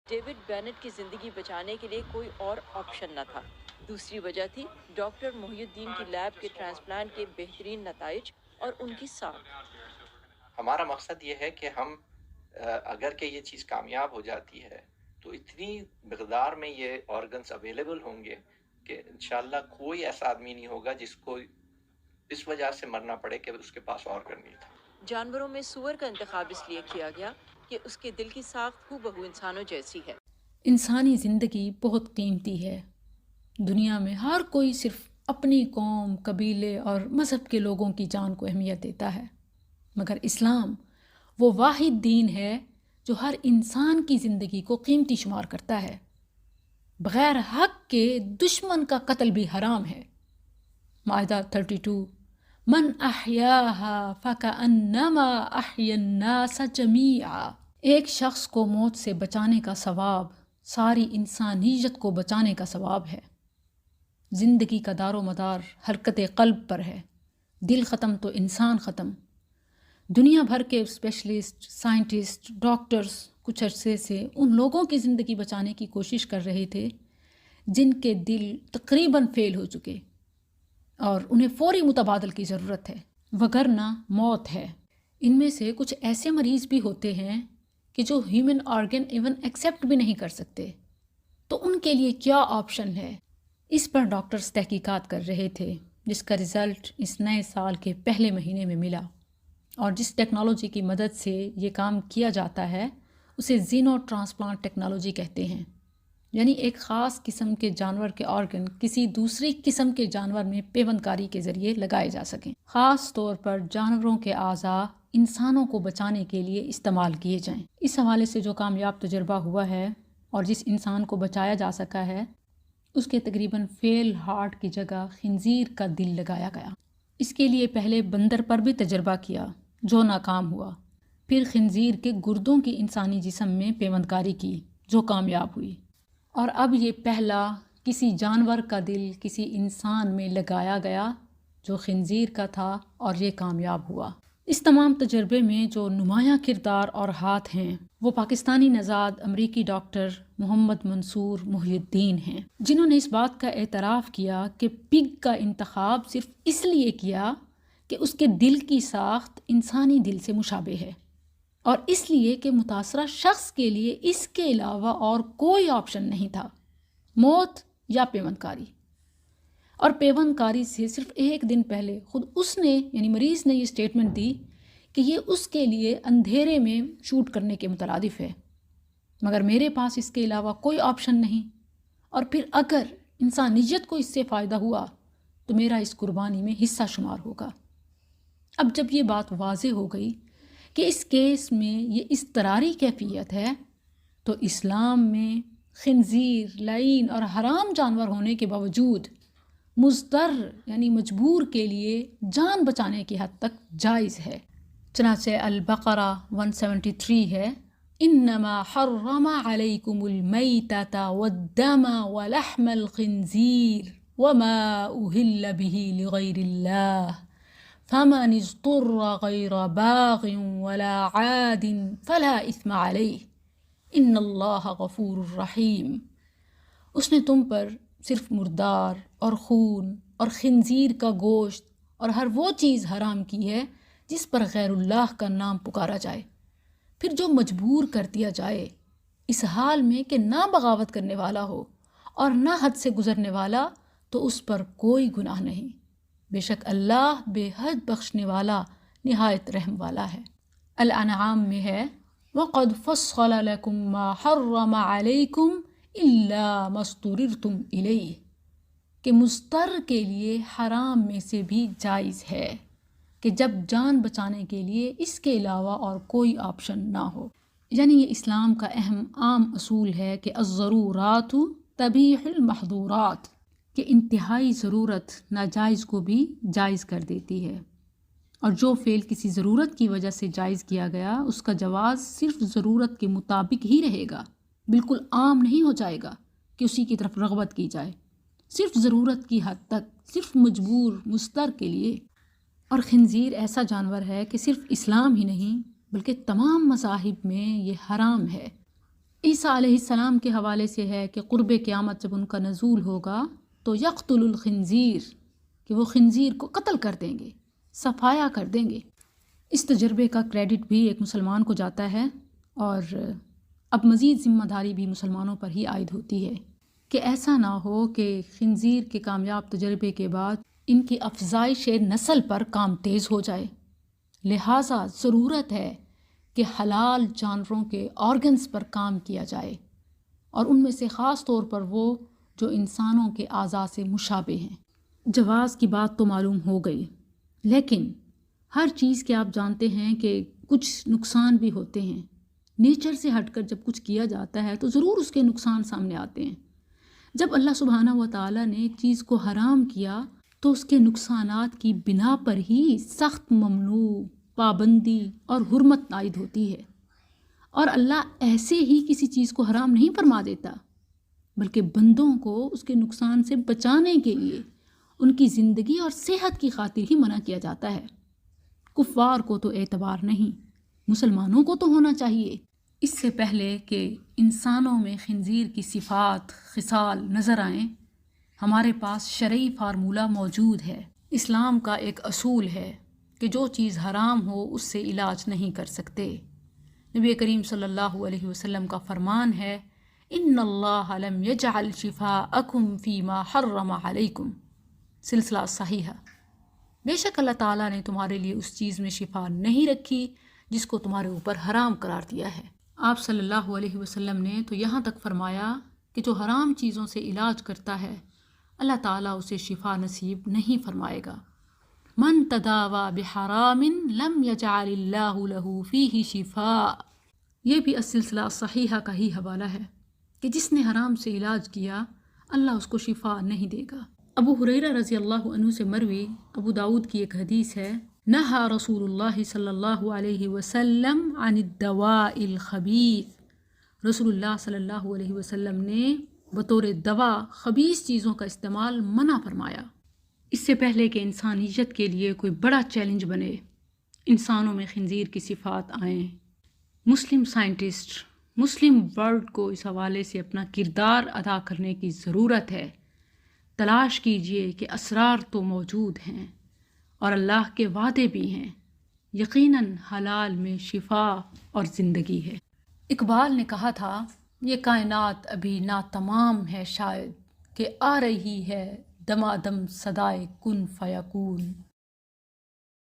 David Bennet کی زندگی بچانے کے لیے کوئی اور آپشن نہ تھا۔ دوسری وجہ تھی ڈاکٹر محی الدین کی لیب کے ٹرانسپلانٹ کے بہترین نتائج اور ان کی ساکھ۔ ہمارا مقصد یہ ہے کہ ہم اگر کہ یہ چیز کامیاب ہو جاتی ہے تو اتنی مقدار میں یہ آرگنز اویلیبل ہوں گے کہ انشاءاللہ کوئی ایسا آدمی نہیں ہوگا جس کو اس وجہ سے مرنا پڑے کہ اس کے پاس آرگن نہیں تھا۔ جانوروں میں سور کا انتخاب اس لیے کیا گیا کہ اس کے دل کی ساخت ہو بہو انسانوں جیسی ہے۔ انسانی زندگی بہت قیمتی ہے۔ دنیا میں ہر کوئی صرف اپنی قوم، قبیلے اور مذہب کے لوگوں کی جان کو اہمیت دیتا ہے، مگر اسلام وہ واحد دین ہے جو ہر انسان کی زندگی کو قیمتی شمار کرتا ہے۔ بغیر حق کے دشمن کا قتل بھی حرام ہے۔ مائدہ 32، من احیاہا فکأنما احیا الناس جمیعا۔ ایک شخص کو موت سے بچانے کا ثواب ساری انسانیت کو بچانے کا ثواب ہے۔ زندگی کا دار و مدار حرکت قلب پر ہے۔ دل ختم تو انسان ختم۔ دنیا بھر کے اسپیشلسٹ، سائنٹسٹ، ڈاکٹرز کچھ عرصے سے ان لوگوں کی زندگی بچانے کی کوشش کر رہے تھے جن کے دل تقریباً فیل ہو چکے اور انہیں فوری متبادل کی ضرورت ہے، وگرنہ موت ہے۔ ان میں سے کچھ ایسے مریض بھی ہوتے ہیں کہ جو ہیومن آرگن ایون ایکسیپٹ بھی نہیں کر سکتے، تو ان کے لیے کیا آپشن ہے؟ اس پر ڈاکٹرز تحقیقات کر رہے تھے، جس کا رزلٹ اس نئے سال کے پہلے مہینے میں ملا، اور جس ٹیکنالوجی کی مدد سے یہ کام کیا جاتا ہے اسے زینو ٹرانسپلانٹ ٹیکنالوجی کہتے ہیں، یعنی ایک خاص قسم کے جانور کے آرگن کسی دوسری قسم کے جانور میں پیوند کاری کے ذریعے لگائے جا سکیں، خاص طور پر جانوروں کے اعضاء انسانوں کو بچانے کے لیے استعمال کیے جائیں۔ اس حوالے سے جو کامیاب تجربہ ہوا ہے اور جس انسان کو بچایا جا سکا ہے، اس کے تقریباً فیل ہارٹ کی جگہ خنزیر کا دل لگایا گیا۔ اس کے لیے پہلے بندر پر بھی تجربہ کیا جو ناکام ہوا، پھر خنزیر کے گردوں کی انسانی جسم میں پیوند کاری کی جو کامیاب ہوئی، اور اب یہ پہلا کسی جانور کا دل کسی انسان میں لگایا گیا جو خنزیر کا تھا، اور یہ کامیاب ہوا۔ اس تمام تجربے میں جو نمایاں کردار اور ہاتھ ہیں وہ پاکستانی نژاد امریکی ڈاکٹر محمد منصور محی الدین ہیں، جنہوں نے اس بات کا اعتراف کیا کہ پگ کا انتخاب صرف اس لیے کیا کہ اس کے دل کی ساخت انسانی دل سے مشابہ ہے، اور اس لیے کہ متاثرہ شخص کے لیے اس کے علاوہ اور کوئی آپشن نہیں تھا، موت یا پیوند کاری۔ اور پیوند کاری سے صرف ایک دن پہلے خود اس نے یعنی مریض نے یہ سٹیٹمنٹ دی کہ یہ اس کے لیے اندھیرے میں شوٹ کرنے کے مترادف ہے، مگر میرے پاس اس کے علاوہ کوئی آپشن نہیں، اور پھر اگر انسانیت کو اس سے فائدہ ہوا تو میرا اس قربانی میں حصہ شمار ہوگا۔ اب جب یہ بات واضح ہو گئی کہ اس کیس میں یہ اضطراری کیفیت ہے، تو اسلام میں خنزیر لعین اور حرام جانور ہونے کے باوجود مضطر یعنی مجبور کے لیے جان بچانے کی حد تک جائز ہے۔ چنانچہ البقرہ 173 ہے، انما حرم علیکم المیتۃ والدم ولحم الخنزیر وما اہل به لغیر اللہ فمن اضطر غیر باغ ولا عاد فلا اثم علیہ ان اللہ غفور رحیم۔ اس نے تم پر صرف مردار اور خون اور خنزیر کا گوشت اور ہر وہ چیز حرام کی ہے جس پر غیر اللہ کا نام پکارا جائے، پھر جو مجبور کر دیا جائے اس حال میں کہ نہ بغاوت کرنے والا ہو اور نہ حد سے گزرنے والا، تو اس پر کوئی گناہ نہیں، بے شک اللہ بے حد بخشنے والا نہایت رحم والا ہے۔ الانعام میں ہے وَقَدْ فَصَّلَ لَكُم مَّا حَرَّمَ عَلَيْكُمْ إِلَّا مَا اضْطُرِرْتُمْ إِلَيْهِ، کہ مضطر کے لیے حرام میں سے بھی جائز ہے کہ جب جان بچانے کے لیے اس کے علاوہ اور کوئی آپشن نہ ہو۔ یعنی یہ اسلام کا اہم عام اصول ہے کہ الضرورات تبیح المحظورات، کہ انتہائی ضرورت ناجائز کو بھی جائز کر دیتی ہے، اور جو فعل کسی ضرورت کی وجہ سے جائز کیا گیا اس کا جواز صرف ضرورت کے مطابق ہی رہے گا، بالکل عام نہیں ہو جائے گا کہ اسی کی طرف رغبت کی جائے، صرف ضرورت کی حد تک، صرف مجبور مضطر کے لیے۔ اور خنزیر ایسا جانور ہے کہ صرف اسلام ہی نہیں بلکہ تمام مذاہب میں یہ حرام ہے۔ عیسیٰ علیہ السلام کے حوالے سے ہے کہ قرب قیامت جب ان کا نزول ہوگا تو یقتل الخنزیر، کہ وہ خنزیر کو قتل کر دیں گے، صفایا کر دیں گے۔ اس تجربے کا کریڈٹ بھی ایک مسلمان کو جاتا ہے، اور اب مزید ذمہ داری بھی مسلمانوں پر ہی عائد ہوتی ہے کہ ایسا نہ ہو کہ خنزیر کے کامیاب تجربے کے بعد ان کی افزائش نسل پر کام تیز ہو جائے۔ لہٰذا ضرورت ہے کہ حلال جانوروں کے آرگنز پر کام کیا جائے، اور ان میں سے خاص طور پر وہ جو انسانوں کے اعضاء سے مشابہ ہیں۔ جواز کی بات تو معلوم ہو گئی، لیکن ہر چیز کے آپ جانتے ہیں کہ کچھ نقصان بھی ہوتے ہیں۔ نیچر سے ہٹ کر جب کچھ کیا جاتا ہے تو ضرور اس کے نقصان سامنے آتے ہیں۔ جب اللہ سبحانہ و تعالیٰ نے ایک چیز کو حرام کیا تو اس کے نقصانات کی بنا پر ہی سخت ممنوع، پابندی اور حرمت عائد ہوتی ہے، اور اللہ ایسے ہی کسی چیز کو حرام نہیں فرما دیتا، بلکہ بندوں کو اس کے نقصان سے بچانے کے لیے ان کی زندگی اور صحت کی خاطر ہی منع کیا جاتا ہے۔ کفار کو تو اعتبار نہیں، مسلمانوں کو تو ہونا چاہیے۔ اس سے پہلے کہ انسانوں میں خنزیر کی صفات، خصال نظر آئیں، ہمارے پاس شرعی فارمولہ موجود ہے۔ اسلام کا ایک اصول ہے کہ جو چیز حرام ہو اس سے علاج نہیں کر سکتے۔ نبی کریم صلی اللہ علیہ وسلم کا فرمان ہے، ان اللہ لم یجعل شفاءکم فیما حرم علیکم، سلسلہ صحیحہ۔ بے شک اللہ تعالیٰ نے تمہارے لیے اس چیز میں شفا نہیں رکھی جس کو تمہارے اوپر حرام قرار دیا ہے۔ آپ صلی اللہ علیہ وسلم نے تو یہاں تک فرمایا کہ جو حرام چیزوں سے علاج کرتا ہے اللہ تعالیٰ اسے شفا نصیب نہیں فرمائے گا۔ من تداوی بحرام لم یجعل اللہ لہ فیہ شفاء، یہ بھی السلسلہ صحیحہ کا ہی حوالہ ہے کہ جس نے حرام سے علاج کیا اللہ اس کو شفا نہیں دے گا۔ ابو ہریرہ رضی اللہ عنہ سے مروی ابو داود کی ایک حدیث ہے، نہا رسول اللہ صلی اللہ علیہ وسلم عن الدواء الخبیث، رسول اللہ صلی اللہ علیہ وسلم نے بطور دوا خبیث چیزوں کا استعمال منع فرمایا۔ اس سے پہلے کہ انسانیت کے لیے کوئی بڑا چیلنج بنے، انسانوں میں خنزیر کی صفات آئیں، مسلم سائنٹسٹ، مسلم ورلڈ کو اس حوالے سے اپنا کردار ادا کرنے کی ضرورت ہے۔ تلاش کیجئے کہ اسرار تو موجود ہیں اور اللہ کے وعدے بھی ہیں، یقیناً حلال میں شفا اور زندگی ہے۔ اقبال نے کہا تھا، یہ کائنات ابھی ناتمام ہے شاید، کہ آ رہی ہے دمادم صدائے کن فیکون۔